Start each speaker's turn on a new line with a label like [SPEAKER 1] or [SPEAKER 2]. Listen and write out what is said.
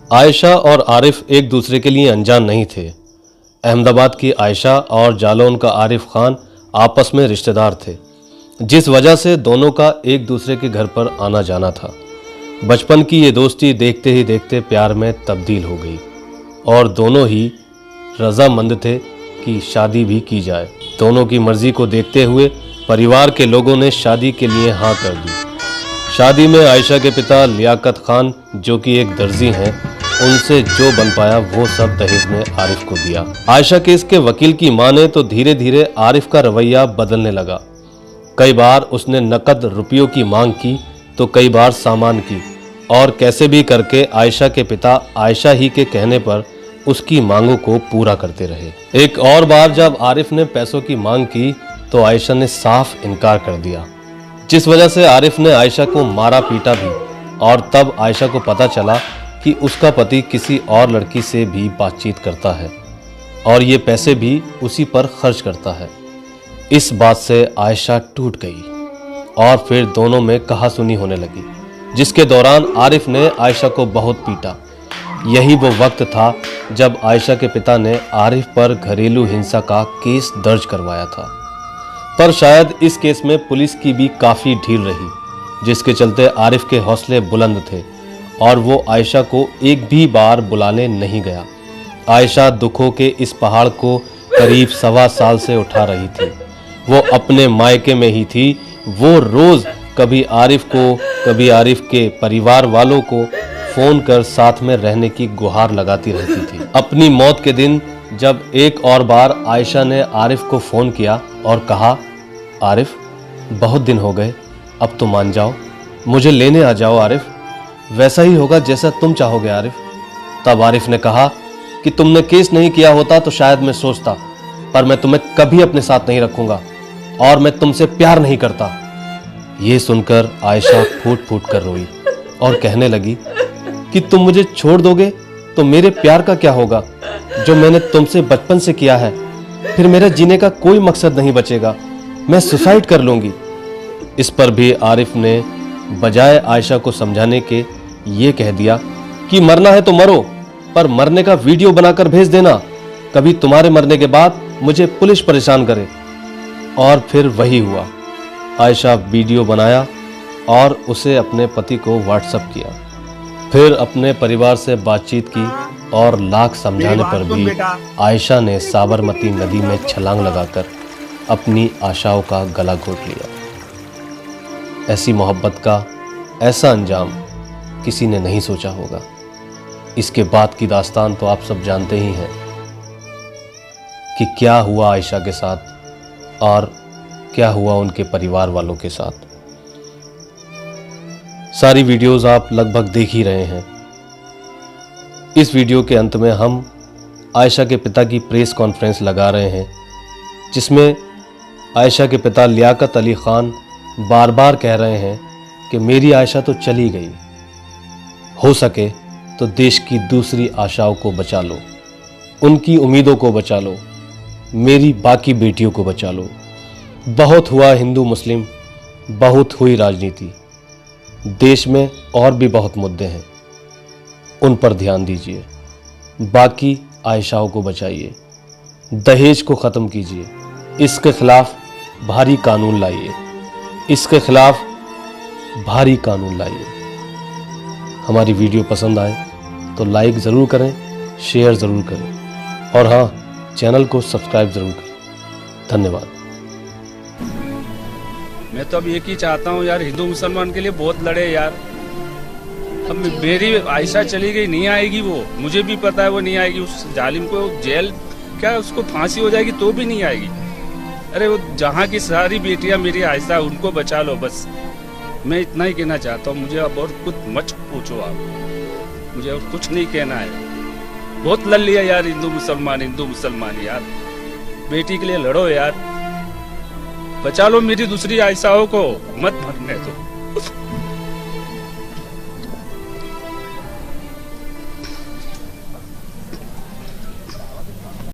[SPEAKER 1] आयशा और आरिफ एक दूसरे के लिए अनजान नहीं थे। अहमदाबाद की आयशा और जालौन का आरिफ खान आपस में रिश्तेदार थे, जिस वजह से दोनों का एक दूसरे के घर पर आना जाना था। बचपन की ये दोस्ती देखते ही देखते प्यार में तब्दील हो गई और दोनों ही रजामंद थे कि शादी भी की जाए। दोनों की मर्जी को देखते हुए परिवार के लोगों ने शादी के लिए हाँ कर दी। शादी में आयशा के पिता लियाकत खान, जो कि एक दर्जी हैं, उनसे जो बन पाया वो सब दहेज में आरिफ को दिया। आयशा केस के वकील की माने तो धीरे धीरे आरिफ का रवैया बदलने लगा। कई बार उसने नकद रुपयों की मांग की तो कई बार सामान की, और कैसे भी करके आयशा के पिता आयशा ही के कहने पर उसकी मांगों को पूरा करते रहे। एक और बार जब आरिफ ने पैसों की मांग की तो आयशा ने साफ इनकार कर दिया, जिस वजह से आरिफ ने आयशा को मारा पीटा भी। और तब आयशा को पता चला कि उसका पति किसी और लड़की से भी बातचीत करता है और ये पैसे भी उसी पर खर्च करता है। इस बात से आयशा टूट गई और फिर दोनों में कहासुनी होने लगी, जिसके दौरान आरिफ ने आयशा को बहुत पीटा। यही वो वक्त था जब आयशा के पिता ने आरिफ पर घरेलू हिंसा का केस दर्ज करवाया था, पर शायद इस केस में पुलिस की भी काफ़ी ढील रही, जिसके चलते आरिफ के हौसले बुलंद थे और वो आयशा को एक भी बार बुलाने नहीं गया। आयशा दुखों के इस पहाड़ को करीब 1.25 साल से उठा रही थी। वो अपने मायके में ही थी। वो रोज़ कभी आरिफ को, कभी आरिफ के परिवार वालों को फ़ोन कर साथ में रहने की गुहार लगाती रहती थी। अपनी मौत के दिन जब एक और बार आयशा ने आरिफ को फ़ोन किया और कहा, आरिफ बहुत दिन हो गए, अब तो मान जाओ, मुझे लेने आ जाओ आरिफ, वैसा ही होगा जैसा तुम चाहोगे आरिफ। तब आरिफ ने कहा कि तुमने केस नहीं किया होता तो शायद मैं सोचता, पर मैं तुम्हें कभी अपने साथ नहीं रखूंगा और मैं तुमसे प्यार नहीं करता। ये सुनकर आयशा फूट फूट कर रोई और कहने लगी कि तुम मुझे छोड़ दोगे तो मेरे प्यार का क्या होगा, जो मैंने तुमसे बचपन से किया है। फिर मेरा जीने का कोई मकसद नहीं बचेगा, मैं सुसाइड कर लूंगी। इस पर भी आरिफ ने बजाय आयशा को समझाने के ये कह दिया कि मरना है तो मरो, पर मरने का वीडियो बनाकर भेज देना, कभी तुम्हारे मरने के बाद मुझे पुलिस परेशान करे। और फिर वही हुआ। आयशा वीडियो बनाया और उसे अपने पति को व्हाट्सएप किया। फिर अपने परिवार से बातचीत की और लाख समझाने पर भी आयशा ने साबरमती नदी में छलांग लगाकर अपनी आशाओं का गला घोट लिया। ऐसी मोहब्बत का ऐसा अंजाम किसी ने नहीं सोचा होगा। इसके बाद की दास्तान तो आप सब जानते ही हैं कि क्या हुआ आयशा के साथ और क्या हुआ उनके परिवार वालों के साथ। सारी वीडियोस आप लगभग देख ही रहे हैं। इस वीडियो के अंत में हम आयशा के पिता की प्रेस कॉन्फ्रेंस लगा रहे हैं, जिसमें आयशा के पिता लियाकत अली खान बार बार कह रहे हैं कि मेरी आयशा तो चली गई, हो सके तो देश की दूसरी आशाओं को बचा लो, उनकी उम्मीदों को बचा लो, मेरी बाकी बेटियों को बचा लो। बहुत हुआ हिंदू मुस्लिम, बहुत हुई राजनीति, देश में और भी बहुत मुद्दे हैं, उन पर ध्यान दीजिए। बाकी आयशाओं को बचाइए, दहेज को ख़त्म कीजिए, इसके खिलाफ भारी कानून लाइए, इसके खिलाफ भारी कानून लाइए। हमारी वीडियो पसंद आए तो लाइक ज़रूर करें, शेयर ज़रूर करें और हाँ, चैनल को सब्सक्राइब ज़रूर करें। धन्यवाद।
[SPEAKER 2] मैं तो अब एक ही चाहता हूँ यार, हिंदू मुसलमान के लिए बहुत लड़े यार। अब मेरी आयशा चली गई, नहीं आएगी वो, मुझे भी पता है वो नहीं आएगी। उस जालिम को जेल क्या, उसको फांसी हो जाएगी तो भी नहीं आएगी। अरे वो जहाँ की सारी बेटियां मेरी आयशा, उनको बचा लो बस। मैं इतना ही कहना चाहता हूँ, मुझे अब और कुछ मत पूछो आप, मुझे और कुछ नहीं कहना है। बहुत लड़ लिया यार हिंदू मुसलमान यार। बेटी के लिए लड़ो यार, बचा लो मेरी दूसरी आयशाओं को, मत मरने दो।